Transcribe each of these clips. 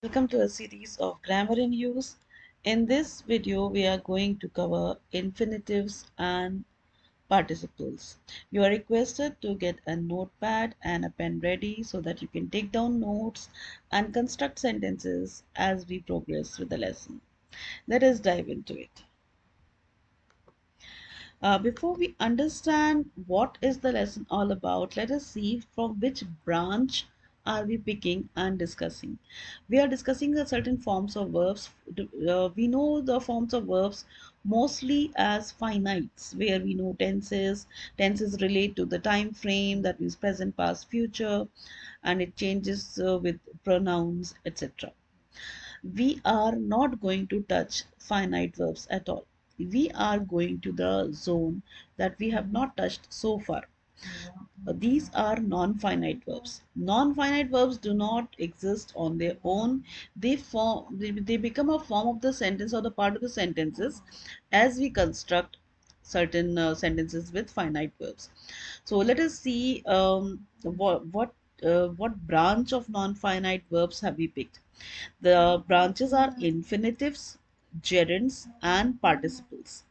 Welcome to a series of grammar in use. In this video, we are going to cover infinitives and participles. You are requested to get a notepad and a pen ready so that you can take down notes and construct sentences as we progress with the lesson. Let us dive into it. Before we understand what is the lesson all about, let us see from which branch are we picking and discussing. We are discussing the certain forms of verbs. We know the forms of verbs mostly as finites, where we know tenses. Tenses relate to the time frame, that means present, past, future, and it changes with pronouns, etc. We are not going to touch finite verbs at all. We are going to the zone that we have not touched so far. These are non-finite verbs. Non-finite verbs do not exist on their own. They become a form of the sentence or the part of the sentences as we construct certain sentences with finite verbs. So let us see what branch of non-finite verbs have we picked. The branches are infinitives, gerunds, and participles.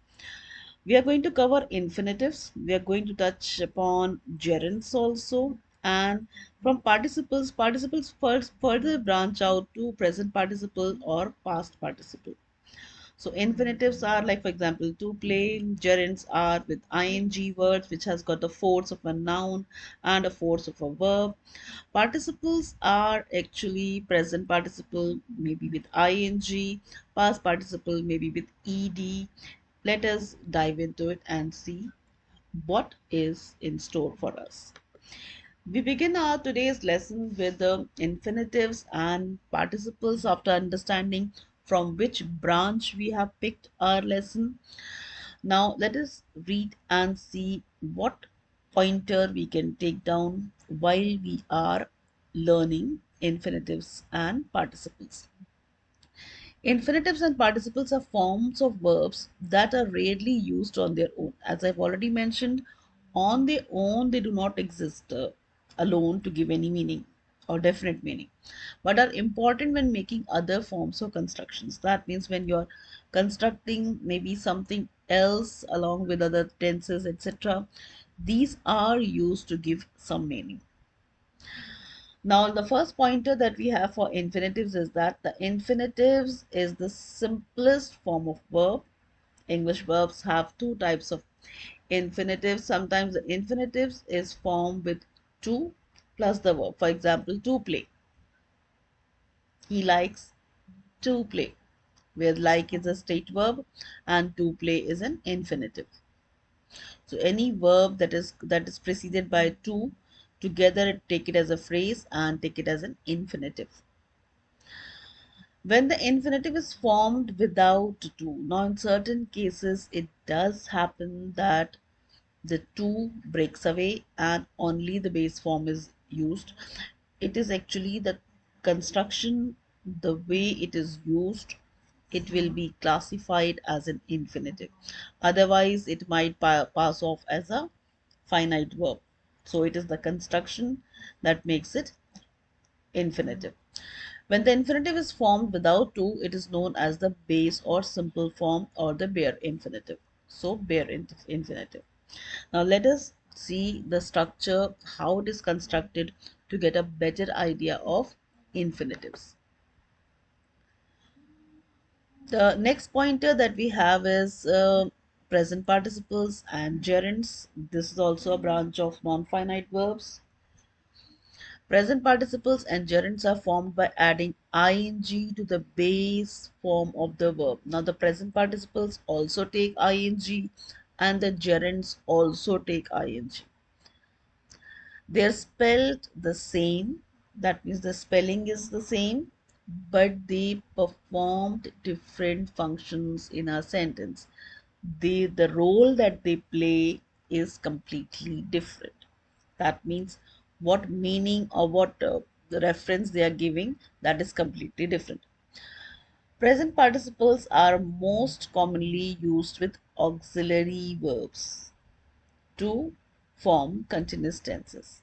We are going to cover infinitives. We are going to touch upon gerunds also. And from participles first further branch out to present participle or past participle. So infinitives are like, for example, to play. Gerunds are with ing words, which has got the force of a noun and a force of a verb. Participles are actually present participle, maybe with ing, past participle, maybe with ed. Let us dive into it and see what is in store for us. We begin our today's lesson with the infinitives and participles after understanding from which branch we have picked our lesson. Now let us read and see what pointer we can take down while we are learning infinitives and participles. Infinitives and participles are forms of verbs that are rarely used on their own. As I've already mentioned, on their own they do not exist alone to give any meaning or definite meaning, but are important when making other forms of constructions. That means when you're constructing maybe something else along with other tenses, etc., these are used to give some meaning. Now, the first pointer that we have for infinitives is that the infinitives is the simplest form of verb. English verbs have two types of infinitives. Sometimes the infinitives is formed with to plus the verb. For example, to play. He likes to play, where like is a state verb and to play is an infinitive. So any verb that is preceded by to, together take it as a phrase and take it as an infinitive. When the infinitive is formed without to, now in certain cases it does happen that the to breaks away and only the base form is used. It is actually the construction, the way it is used, it will be classified as an infinitive. Otherwise it might pass off as a finite verb. So it is the construction that makes it infinitive. When the infinitive is formed without to, it is known as the base or simple form or the bare infinitive. So bare infinitive. Now let us see the structure, how it is constructed to get a better idea of infinitives. The next pointer that we have is present participles and gerunds. This is also a branch of non-finite verbs. Present participles and gerunds are formed by adding ing to the base form of the verb. Now the present participles also take ing and the gerunds also take ing. They're spelled the same, that means the spelling is the same, but they performed different functions in a sentence. The role that they play is completely different. That means what meaning or what the reference they are giving, that is completely different. Present participles are most commonly used with auxiliary verbs to form continuous tenses.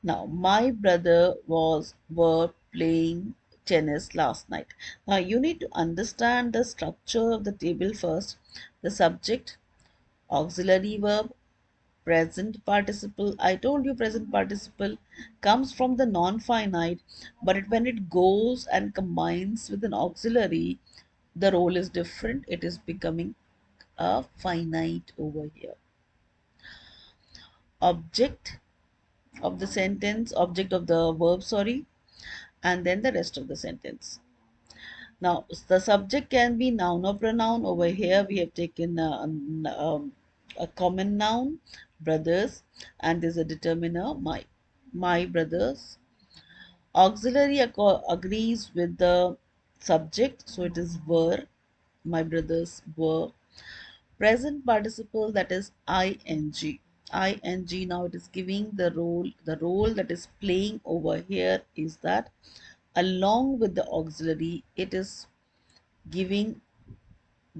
Now, my brother was verb playing tennis last night. Now you need to understand the structure of the table first. The subject, auxiliary verb, present participle. I told you present participle comes from the non-finite, but when it goes and combines with an auxiliary, the role is different. It is becoming a finite over here. Object of the sentence, object of the verb, sorry, and then the rest of the sentence. Now, the subject can be noun or pronoun. Over here, we have taken a common noun, brothers, and there's a determiner, my brothers. Auxiliary agrees with the subject, so it is were, my brothers were. Present participle, that is ing. Ing, now it is giving the role that is playing over here is that along with the auxiliary, it is giving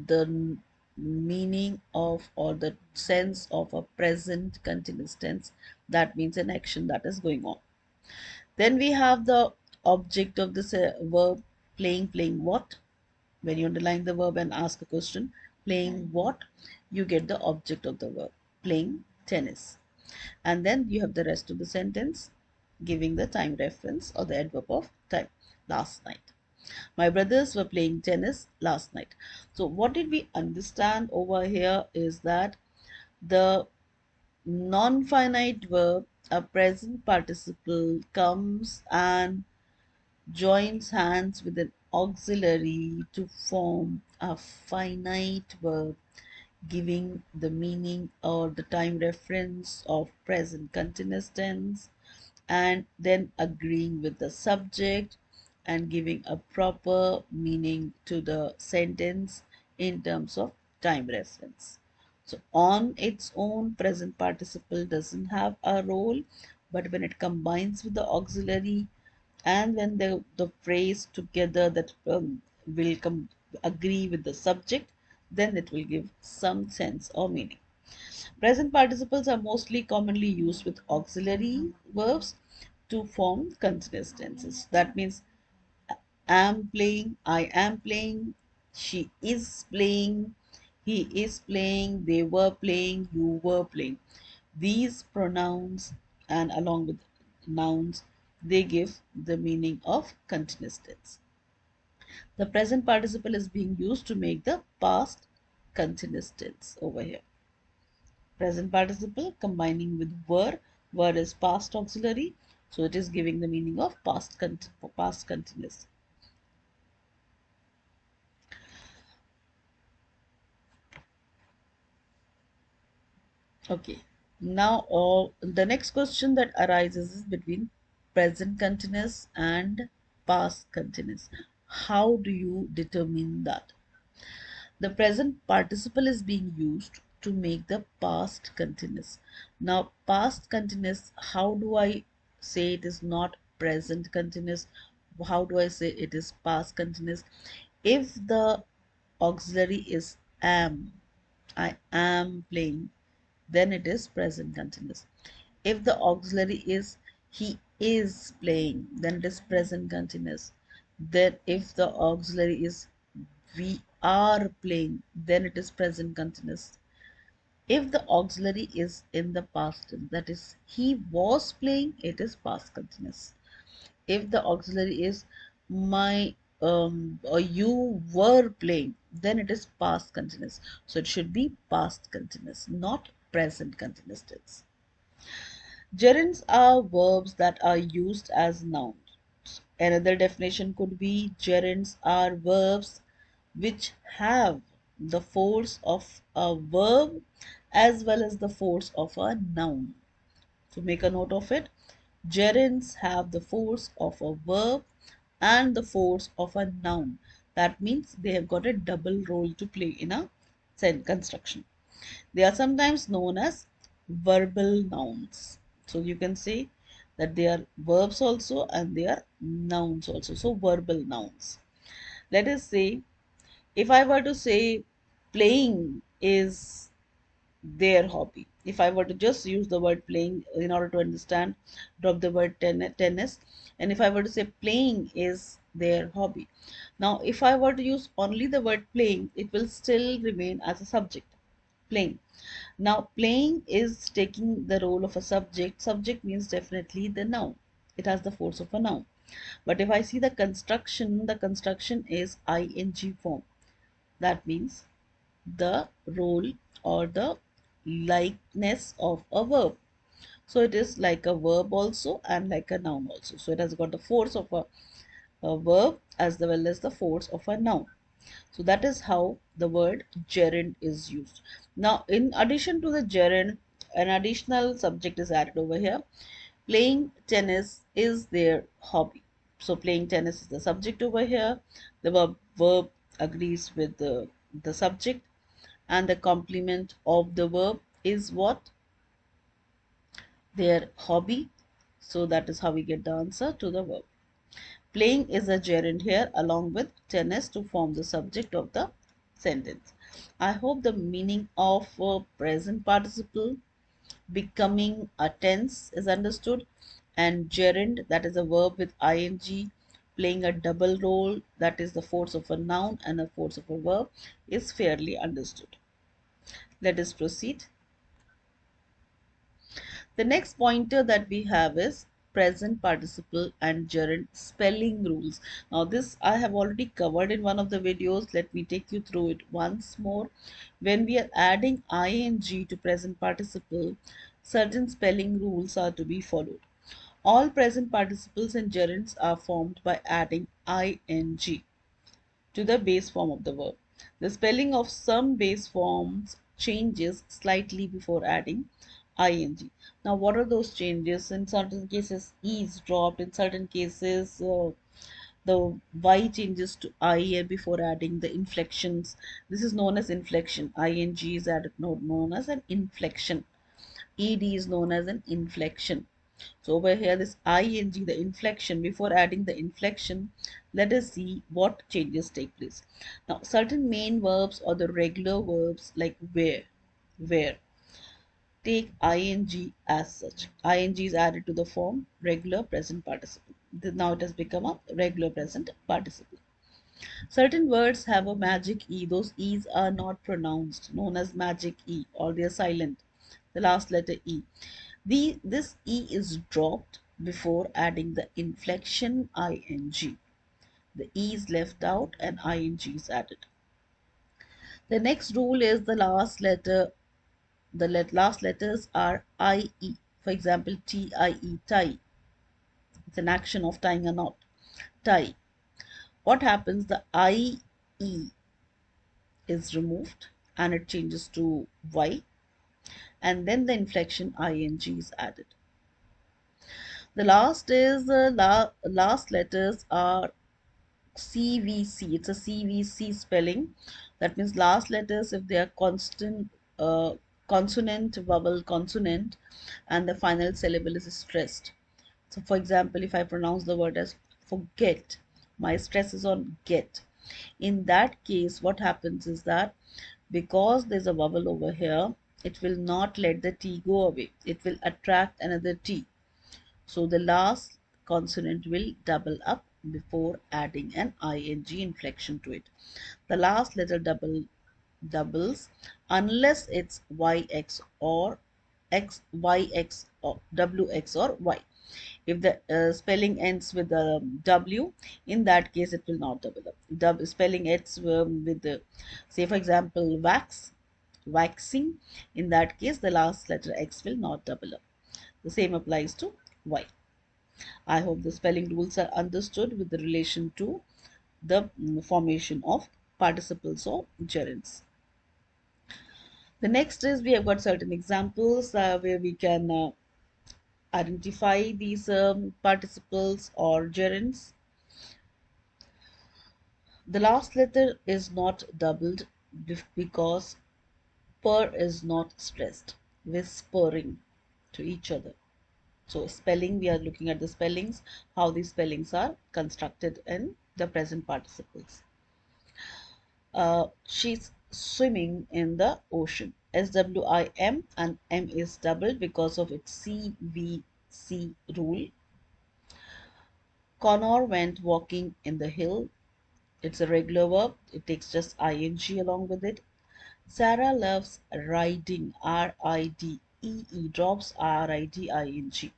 the meaning of or the sense of a present continuous tense. That means an action that is going on. Then we have the object of this verb, playing what. When you underline the verb and ask a question, playing what, you get the object of the verb, playing tennis. And then you have the rest of the sentence giving the time reference or the adverb of time, last night. My brothers were playing tennis last night. So what did we understand over here is that the non-finite verb, a present participle, comes and joins hands with an auxiliary to form a finite verb, giving the meaning or the time reference of present continuous tense, and then agreeing with the subject and giving a proper meaning to the sentence in terms of time reference. So on its own, present participle doesn't have a role, but when it combines with the auxiliary and when the phrase together that will come agree with the subject, then it will give some sense or meaning. Present participles are mostly commonly used with auxiliary verbs to form continuous tenses. That means am playing, I am playing, she is playing, he is playing, they were playing, you were playing. These pronouns and along with nouns, they give the meaning of continuous tense. The present participle is being used to make the past continuous tense over here. Present participle combining with were is past auxiliary, so it is giving the meaning of past continuous. Okay, now the next question that arises is between present continuous and past continuous. How do you determine that? The present participle is being used to make the past continuous. Now, past continuous, how do I say it is not present continuous? How do I say it is past continuous? If the auxiliary is am, I am playing, then it is present continuous. If the auxiliary is he is playing, then it is present continuous. Then if the auxiliary is we are playing, then it is present continuous. If the auxiliary is in the past tense, that is he was playing, it is past continuous. If the auxiliary is my or you were playing, then it is past continuous. So it should be past continuous, not present continuous tense. Gerunds are verbs that are used as nouns. Another definition could be gerunds are verbs which have the force of a verb as well as the force of a noun. So make a note of it. Gerunds have the force of a verb and the force of a noun. That means they have got a double role to play in a sentence construction. They are sometimes known as verbal nouns. So you can say that they are verbs also and they are nouns also. So verbal nouns. Let us say if I were to say playing is their hobby. If I were to just use the word playing in order to understand, drop the word tennis, and if I were to say playing is their hobby. Now, if I were to use only the word playing, it will still remain as a subject, playing. Now, playing is taking the role of a subject. Subject means definitely the noun. It has the force of a noun. But if I see the construction is ing form. That means the role or the likeness of a verb. So it is like a verb also and like a noun also. So it has got the force of a verb as well as the force of a noun. So that is how the word gerund is used. Now, in addition to the gerund, an additional subject is added over here. Playing tennis is their hobby. So playing tennis is the subject over here. The verb agrees with the subject, and the complement of the verb is what? Their hobby. So that is how we get the answer to the verb. Playing is a gerund here along with tennis to form the subject of the sentence. I hope the meaning of present participle becoming a tense is understood, and gerund, that is a verb with ing playing a double role, that is the force of a noun and a force of a verb, is fairly understood. Let us proceed. The next pointer that we have is present participle and gerund spelling rules. Now this I have already covered in one of the videos. Let me take you through it once more. When we are adding ing to present participle, certain spelling rules are to be followed. All present participles and gerunds are formed by adding ing to the base form of the verb. The spelling of some base forms changes slightly before adding ing. Now, what are those changes? In certain cases, e is dropped. In certain cases, the y changes to I before adding the inflections. This is known as inflection. Ing is added, known as an inflection. Ed is known as an inflection. So over here, this ing, the inflection, before adding the inflection, let us see what changes take place. Now, certain main verbs or the regular verbs like where, take ing as such. Ing is added to the form regular present participle. Now it has become a regular present participle. Certain words have a magic E. Those E's are not pronounced, known as magic E, or they are silent. The last letter E. This E is dropped before adding the inflection ing. The E is left out and ing is added. The next rule is the last letter. The last letters are IE. For example, TIE, tie. It's an action of tying a knot. Tie. What happens? The IE is removed and it changes to Y, and then the inflection ing is added. The last is last letters are CVC. It's a CVC spelling. That means last letters, if they are constant, consonant, vowel, consonant, and the final syllable is stressed. So, for example, if I pronounce the word as forget, my stress is on get. In that case, what happens is that because there's a vowel over here, it will not let the T go away. It will attract another T. So the last consonant will double up before adding an ing inflection to it. The last letter doubles unless it's yx or yx or wx or y. If the spelling ends with a w, in that case it will not double up. Spelling ends with the, say for example, waxing, in that case the last letter x will not double up. The same applies to y. I hope the spelling rules are understood with the relation to the formation of participles or gerunds. The next is we have got certain examples where we can identify these participles or gerunds. The last letter is not doubled because per is not stressed, whispering to each other. So spelling, we are looking at the spellings, how these spellings are constructed in the present participles. She's swimming in the ocean. SWIM, and M is doubled because of its CVC rule. Connor went walking in the hill. It's a regular verb. It takes just ing along with it. Sarah loves riding. RIDEE drops RIDING.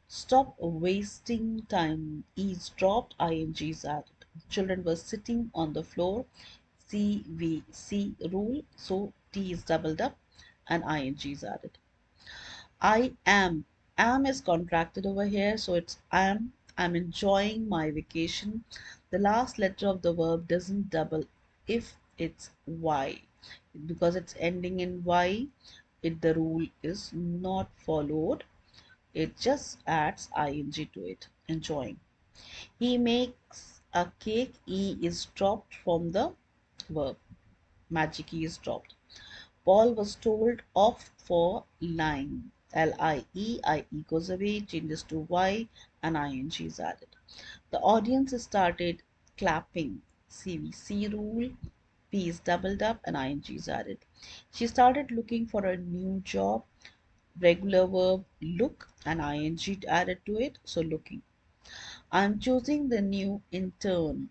Stop wasting time. E's dropped. ING is added. Children were sitting on the floor. CVC rule. So T is doubled up and ING is added. I am. Am is contracted over here, so it's am. I'm enjoying my vacation. The last letter of the verb doesn't double if it's Y. Because it's ending in Y, the rule is not followed. It just adds ing to it. Enjoying. He makes a cake. E is dropped from the verb. Magic E is dropped. Paul was told off for lying. LIE goes away, changes to Y, and ING is added. The audience started clapping. CVC rule. P is doubled up and ING is added. She started looking for a new job. Regular verb look and ING added to it, so looking. I'm choosing the new intern.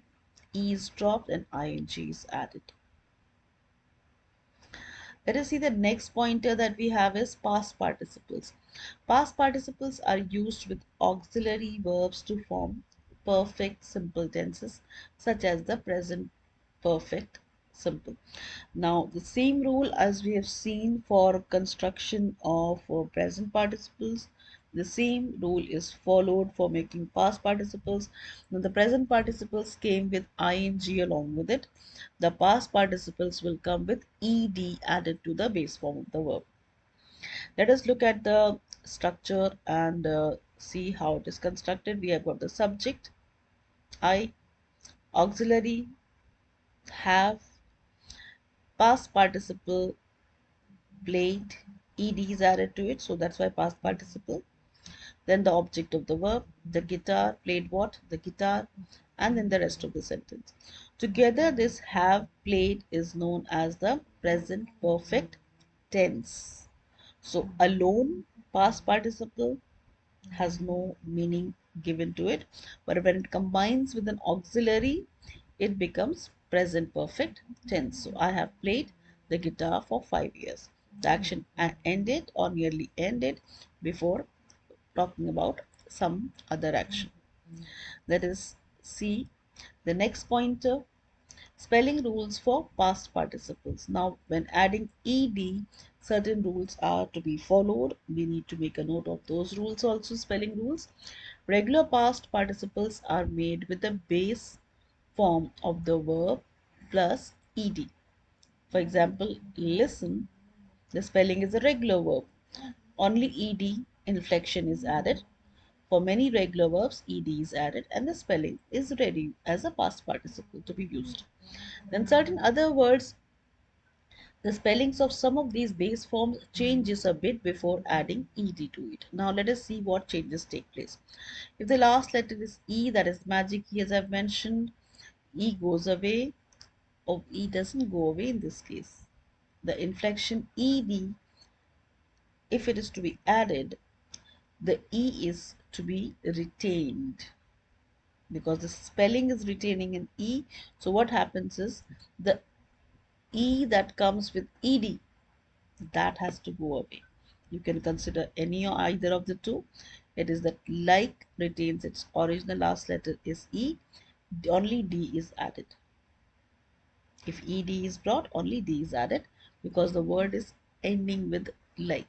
E is dropped and ING is added. Let us see the next pointer that we have is past participles. Past participles are used with auxiliary verbs to form perfect simple tenses such as the present perfect simple. Now the same rule as we have seen for construction of present participles, the same rule is followed for making past participles. Now the present participles came with ing along with it. The past participles will come with ed added to the base form of the verb. Let us look at the structure and see how it is constructed. We have got the subject, I, auxiliary, have, past participle, played, ed is added to it, so that's why past participle. Then the object of the verb, the guitar, played what? The guitar, and then the rest of the sentence. Together, this have played is known as the present perfect tense. So alone, past participle has no meaning given to it, but when it combines with an auxiliary, it becomes present perfect tense. So I have played the guitar for 5 years. The action ended or nearly ended before talking about some other action. Let us see the next pointer. Spelling rules for past participles. Now, when adding ed, certain rules are to be followed. We need to make a note of those rules also, spelling rules. Regular past participles are made with the base form of the verb plus ed. For example, listen, the spelling is a regular verb. Only ed inflection is added. For many regular verbs, ed is added and the spelling is ready as a past participle to be used. Then certain other words, the spellings of some of these base forms changes a bit before adding ed to it. Now let us see what changes take place. If the last letter is E, that is magic E as I've mentioned, E goes away, or E doesn't go away in this case. The inflection ed, if it is to be added, the E is to be retained because the spelling is retaining an E. So what happens is the E that comes with ed, that has to go away. You can consider any or either of the two. It is that like retains its original last letter is E, only D is added. If ed is brought, only D is added because the word is ending with like.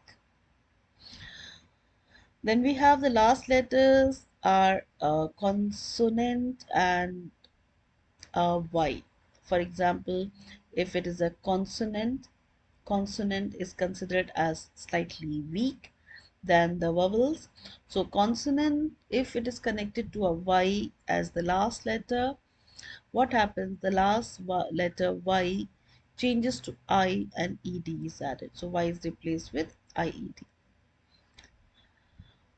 Then we have the last letters are consonant and Y. For example, if it is a consonant, consonant is considered as slightly weak than the vowels. So consonant, if it is connected to a Y as the last letter, what happens? The last letter Y changes to I and ed is added. So Y is replaced with IED.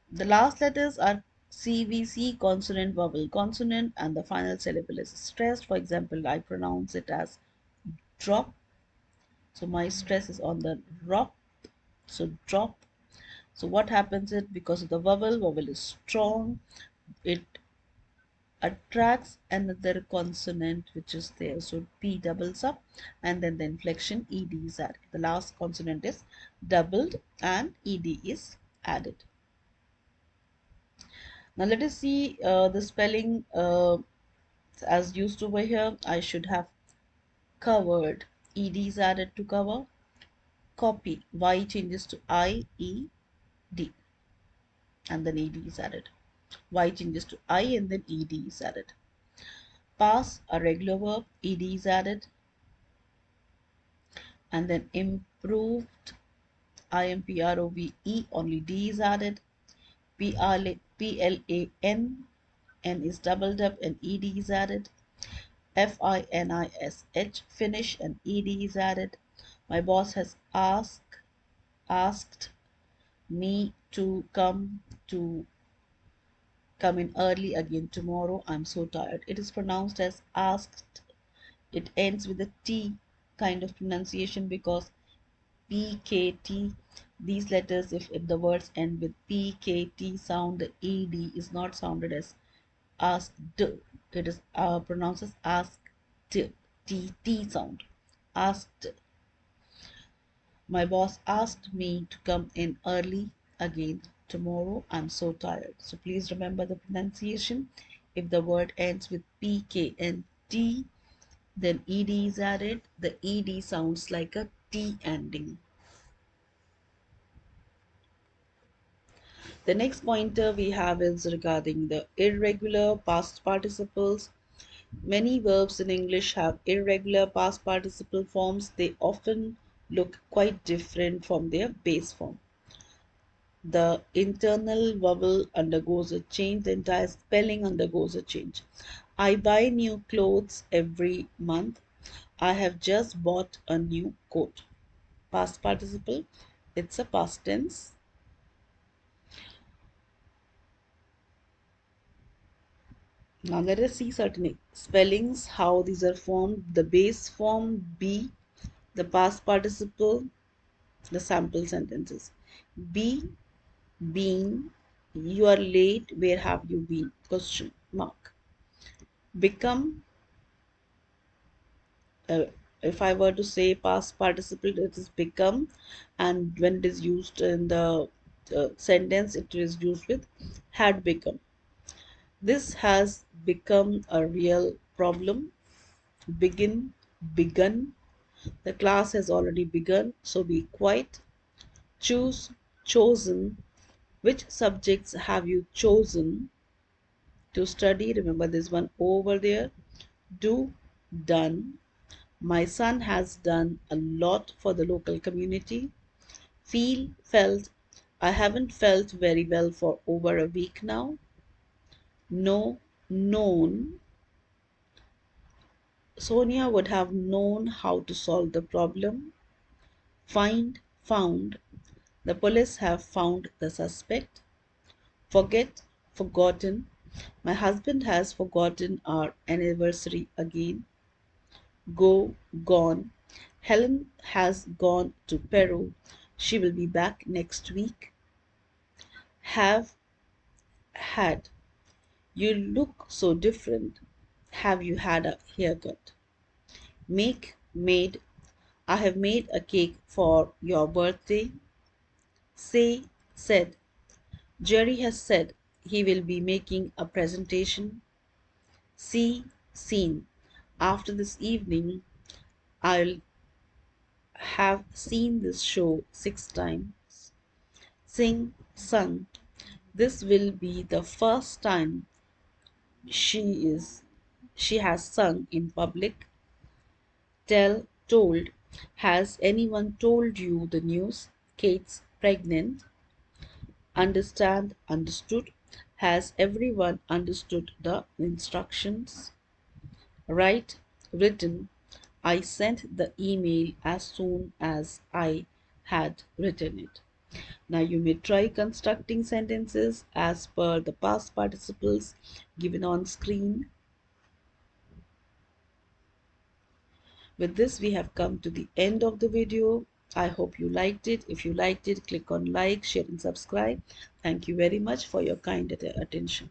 The last letters are CVC, consonant, vowel, consonant, and the final syllable is stressed. For example, I pronounce it as drop. So my stress is on the drop. So drop. So what happens is, because of the vowel is strong, it attracts another consonant which is there. So P doubles up and then the inflection ed is added. The last consonant is doubled and ed is added. Now let us see the spelling as used over here. I should have covered. Ed is added to cover. Copy. Y changes to I, E, D. And then ed is added. Y changes to I and then ed is added. Pass, a regular verb, ed is added. And then improved, improve, only d is added. plan, n is doubled up and ed is added. finish, finish, and ed is added. My boss has asked me to come in early again tomorrow. I'm so tired. It is pronounced as asked. It ends with a T kind of pronunciation because PKT, these letters, if the words end with PKT sound, the ED is not sounded as asked. It is pronounced as asked. T sound. Asked. My boss asked me to come in early again tomorrow. I'm so tired. So please remember the pronunciation. If the word ends with PK and T, then ed is added. The ed sounds like a T ending. The next pointer we have is regarding the irregular past participles. Many verbs in English have irregular past participle forms. They often look quite different from their base form. The internal vowel undergoes a change, the entire spelling undergoes a change. I buy new clothes every month. I have just bought a new coat. Past participle, it's a past tense. Now let us see certain spellings, how these are formed. The base form be, the past participle, the sample sentences. Be, been, you are late, where have you been? Question mark. Become, uh, if I were to say past participle, it is become, and when it is used in the sentence, it is used with had become. This has become a real problem. Begin, begun. The class has already begun, so be quiet. Choose, chosen. Which subjects have you chosen to study? Remember this one over there. Do, done. My son has done a lot for the local community. Feel, felt. I haven't felt very well for over a week now. Know, known. Sonia would have known how to solve the problem. Find, found. The police have found the suspect. Forget, forgotten. My husband has forgotten our anniversary again. Go, gone. Helen has gone to Peru. She will be back next week. Have, had. You look so different. Have you had a haircut? Make, made. I have made a cake for your birthday. Say, said. Jerry has said he will be making a presentation. See, seen. After this evening, I'll have seen this show 6 times. Sing, sung. This will be the first time she is she has sung in public. Tell, told. Has anyone told you the news? Kate's pregnant. Understand, understood. Has everyone understood the instructions? Write, written. I sent the email as soon as I had written it. Now you may try constructing sentences as per the past participles given on screen. With this, we have come to the end of the video. I hope you liked it. If you liked it, click on like, share and subscribe. Thank you very much for your kind attention.